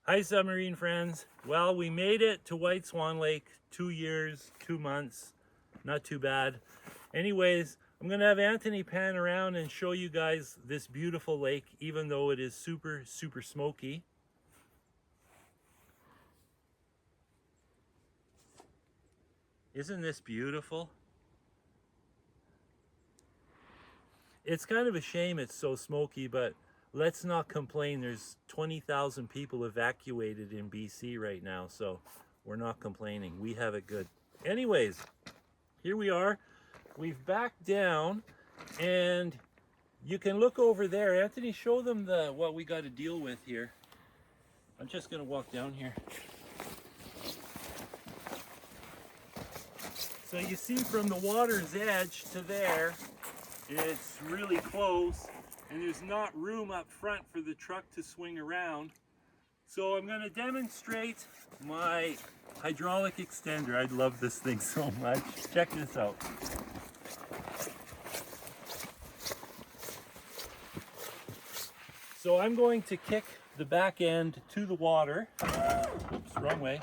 Hi submarine friends. Well, we made it to White Swan Lake, 2 years, 2 months, not too bad. Anyways, I'm gonna have Anthony pan around and show you guys this beautiful lake, even though it is super smoky. Isn't this beautiful? It's kind of a shame it's so smoky, but let's not complain. There's 20,000 people evacuated in BC right now, so we're not complaining. We have it good. Anyways, here we are. We've backed down, and you can look over there. Anthony, show them what we got to deal with here. I'm just going to walk down here. So you see from the water's edge to there, it's really close, and there's not room up front for the truck to swing around. So I'm going to demonstrate my hydraulic extender. I love this thing so much. Check this out. So I'm going to kick the back end to the water. Oops, wrong way.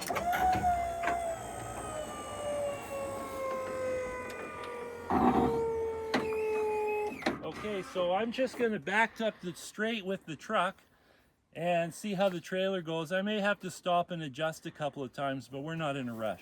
Okay, so I'm just going to back up straight with the truck and see how the trailer goes. I may have to stop and adjust a couple of times, but we're not in a rush.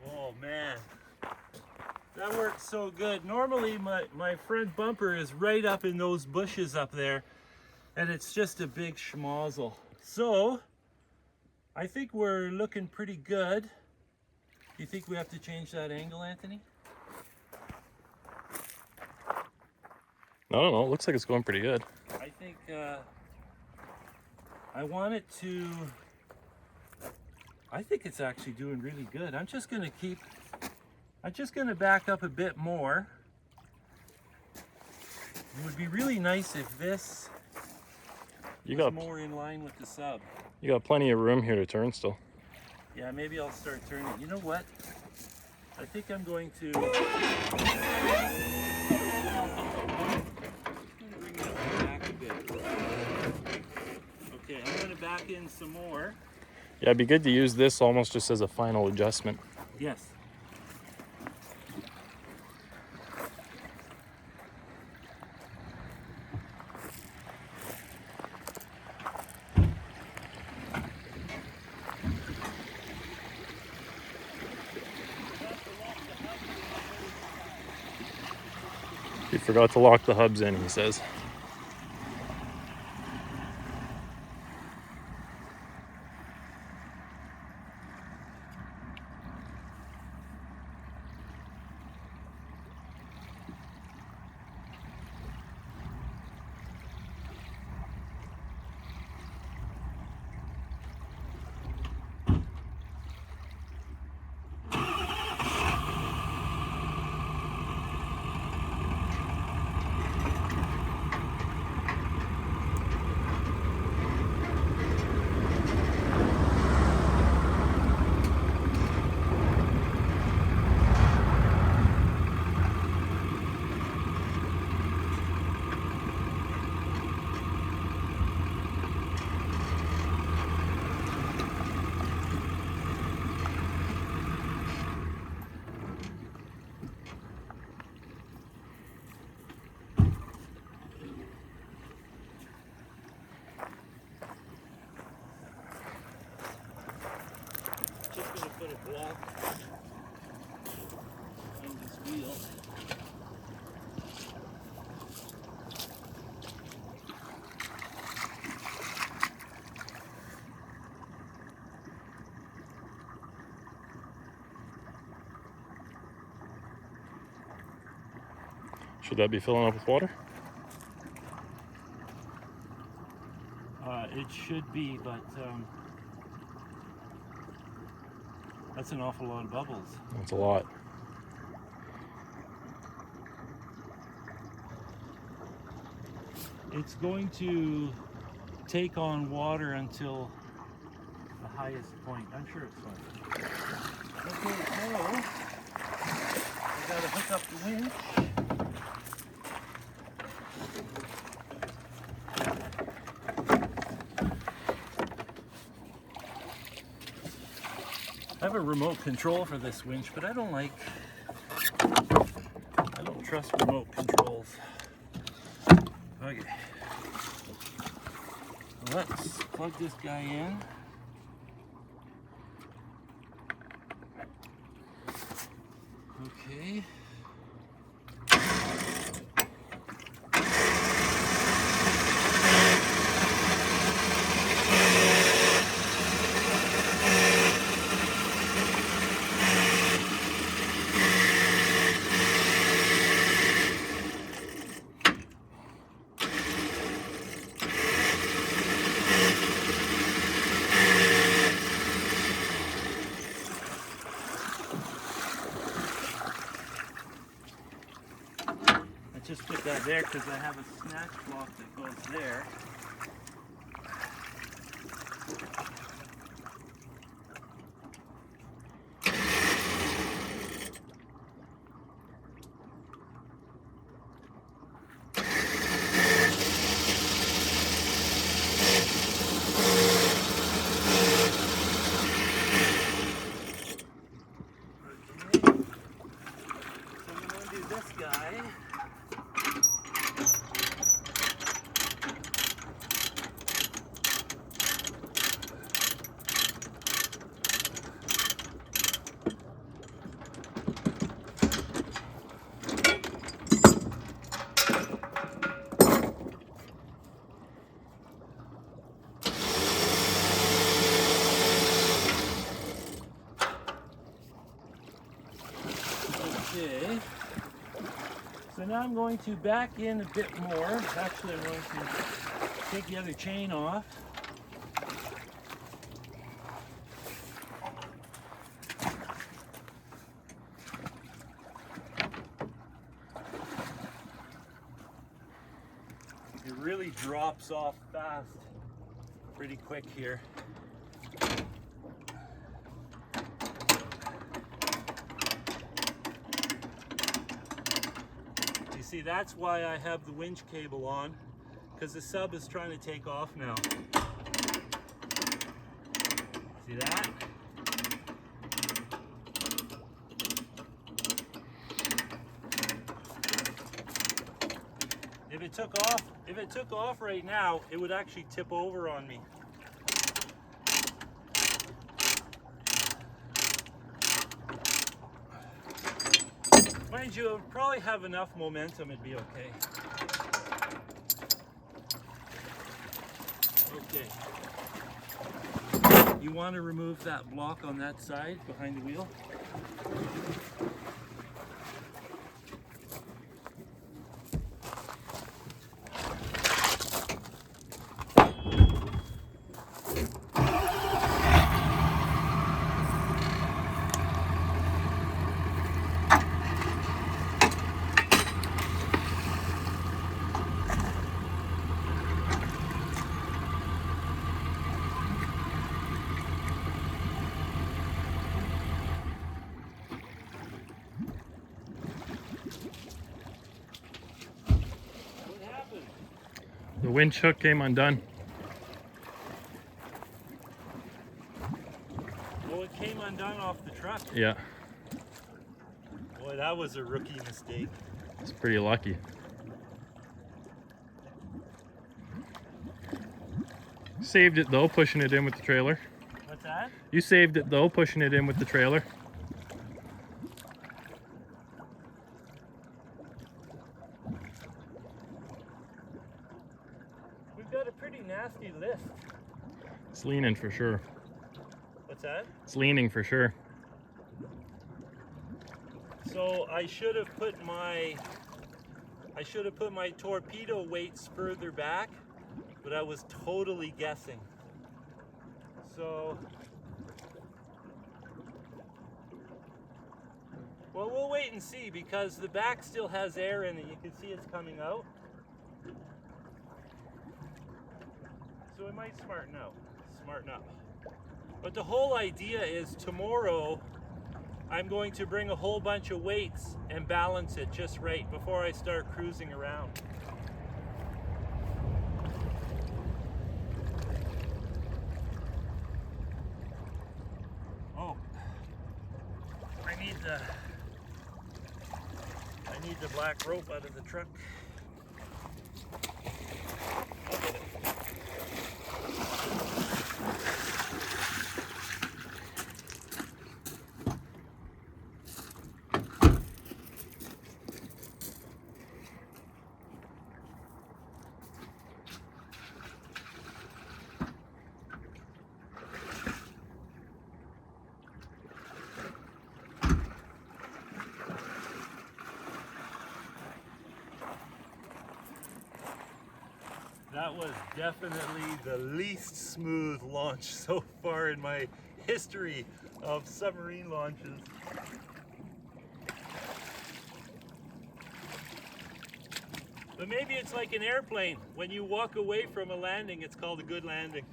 Oh man, that works so good. Normally my front bumper is right up in those bushes up there, and it's just a big schmozzle. So I think we're looking pretty good. Do you think we have to change that angle, Anthony? I don't know, it looks like it's going pretty good. I think I want it to, I think it's actually doing really good. I'm just gonna back up a bit more. It would be really nice if this was more in line with the sub. You got plenty of room here to turn still. Yeah, maybe I'll start turning. You know what? I think I'm going to bring it back a bit. Okay, I'm going to back in some more. Yeah, it'd be good to use this almost just as a final adjustment. Yes. He forgot to lock the hubs in, he says. block behind this wheel. Should that be filling up with water? It should be, but that's an awful lot of bubbles. That's a lot. It's going to take on water until the highest point. I'm sure it's fine. Okay, so I gotta hook up the winch. I have a remote control for this winch, but I don't trust remote controls. Okay. Let's plug this guy in. Okay. Just put that there because I have a snatch block that goes there. Okay. So I'm going to do this guy. Okay. So now I'm going to back in a bit more. Actually, I'm going to take the other chain off. It really drops off fast, pretty quick here. You see, that's why I have the winch cable on, because the sub is trying to take off now. See that? If it took off right now, it would actually tip over on me. Mind you, it would probably have enough momentum, it'd be okay. Okay. You want to remove that block on that side behind the wheel? The winch hook came undone. Oh, it came undone off the truck. Yeah, Boy, that was a rookie mistake. it's pretty lucky. Saved it though, pushing it in with the trailer. What's that? that? You saved it though, pushing it in with the trailer. We've got a pretty nasty lift. It's leaning for sure. What's that? It's leaning for sure. So I should have put my torpedo weights further back, but I was totally guessing. So, well, we'll wait and see because the back still has air in it. You can see it's coming out. So it might smarten up. But the whole idea is tomorrow I'm going to bring a whole bunch of weights and balance it just right before I start cruising around. Oh, I need the black rope out of the truck. I'll get it. That was definitely the least smooth launch so far in my history of submarine launches. But maybe it's like an airplane. When you walk away from a landing, it's called a good landing.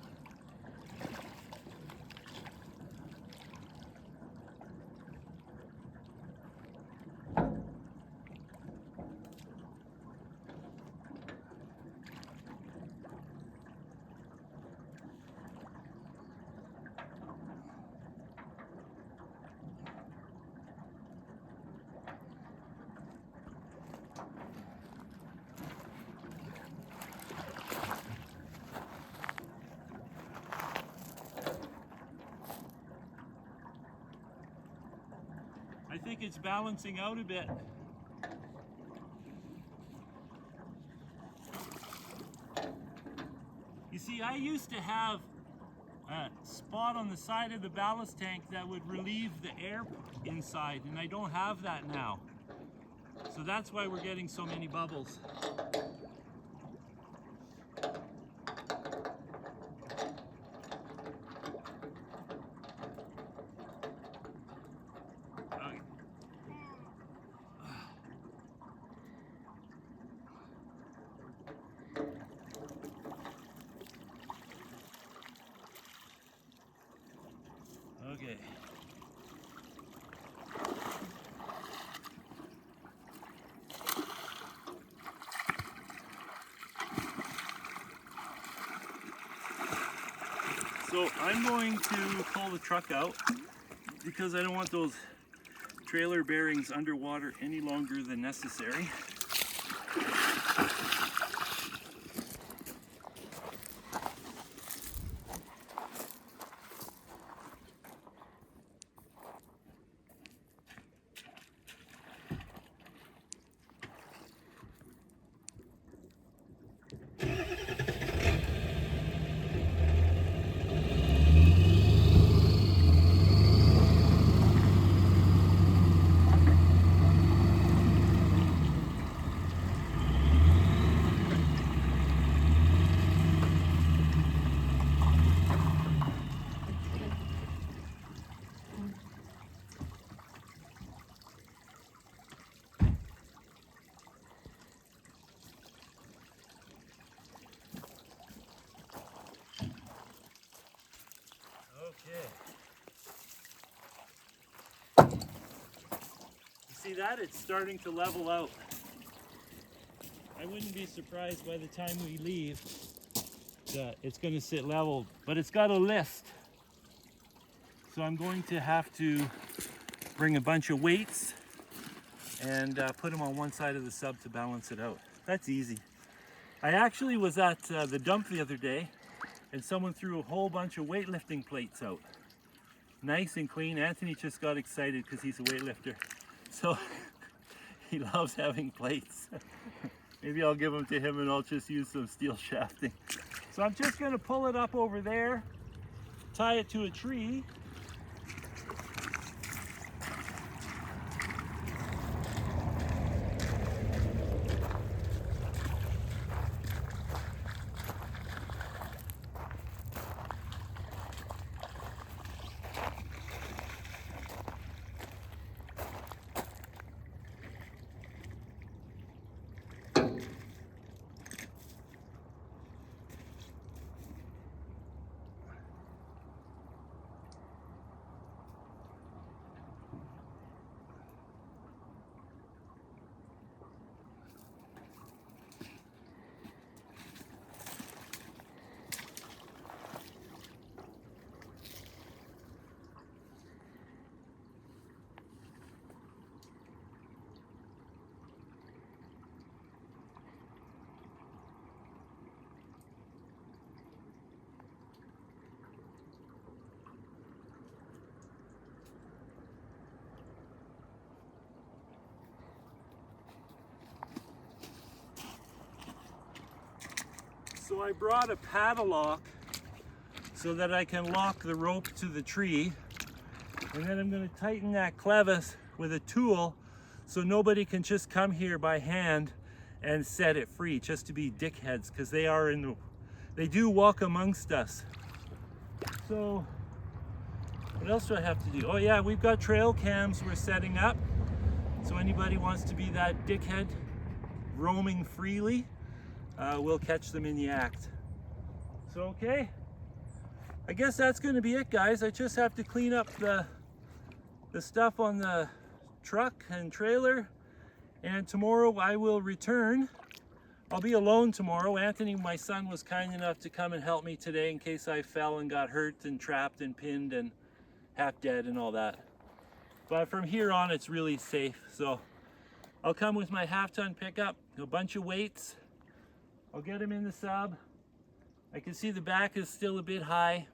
I think it's balancing out a bit. You see, I used to have a spot on the side of the ballast tank that would relieve the air inside, and I don't have that now. So that's why we're getting so many bubbles. Okay. So I'm going to pull the truck out because I don't want those trailer bearings underwater any longer than necessary. Okay. You see that? It's starting to level out. I wouldn't be surprised by the time we leave that it's going to sit level, but it's got a lift. So I'm going to have to bring a bunch of weights and put them on one side of the sub to balance it out. That's easy. I actually was at the dump the other day and someone threw a whole bunch of weightlifting plates out. nice and clean. Anthony just got excited because he's a weightlifter. So he loves having plates. Maybe I'll give them to him and I'll just use some steel shafting. So I'm just gonna pull it up over there, tie it to a tree. So I brought a padlock so that I can lock the rope to the tree, and then I'm going to tighten that clevis with a tool so nobody can just come here by hand and set it free just to be dickheads, because they do walk amongst us. So what else do I have to do? Oh yeah, we've got trail cams we're setting up, so anybody wants to be that dickhead roaming freely, we'll catch them in the act. So okay, I guess that's going to be it, guys. I just have to clean up the stuff on the truck and trailer, and tomorrow I will return. I'll be alone tomorrow. Anthony, my son, was kind enough to come and help me today in case I fell and got hurt and trapped and pinned and half dead and all that. But from here on, it's really safe. So I'll come with my half-ton pickup, a bunch of weights. I'll get them in the sub. I can see the back is still a bit high.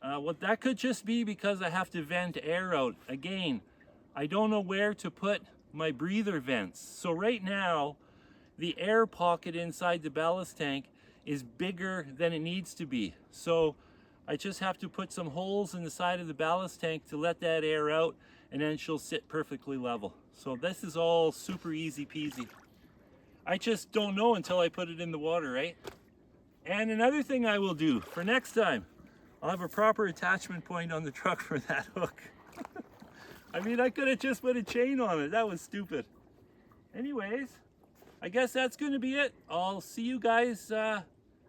What that could just be because I have to vent air out. Again, I don't know where to put my breather vents. So right now, the air pocket inside the ballast tank is bigger than it needs to be. So I just have to put some holes in the side of the ballast tank to let that air out, and then she'll sit perfectly level. So this is all super easy peasy. I just don't know until I put it in the water, right? And another thing I will do for next time, I'll have a proper attachment point on the truck for that hook. I mean, I could have just put a chain on it. That was stupid. Anyways, I guess that's going to be it. I'll see you guys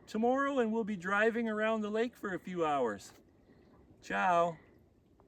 tomorrow, and we'll be driving around the lake for a few hours. Ciao.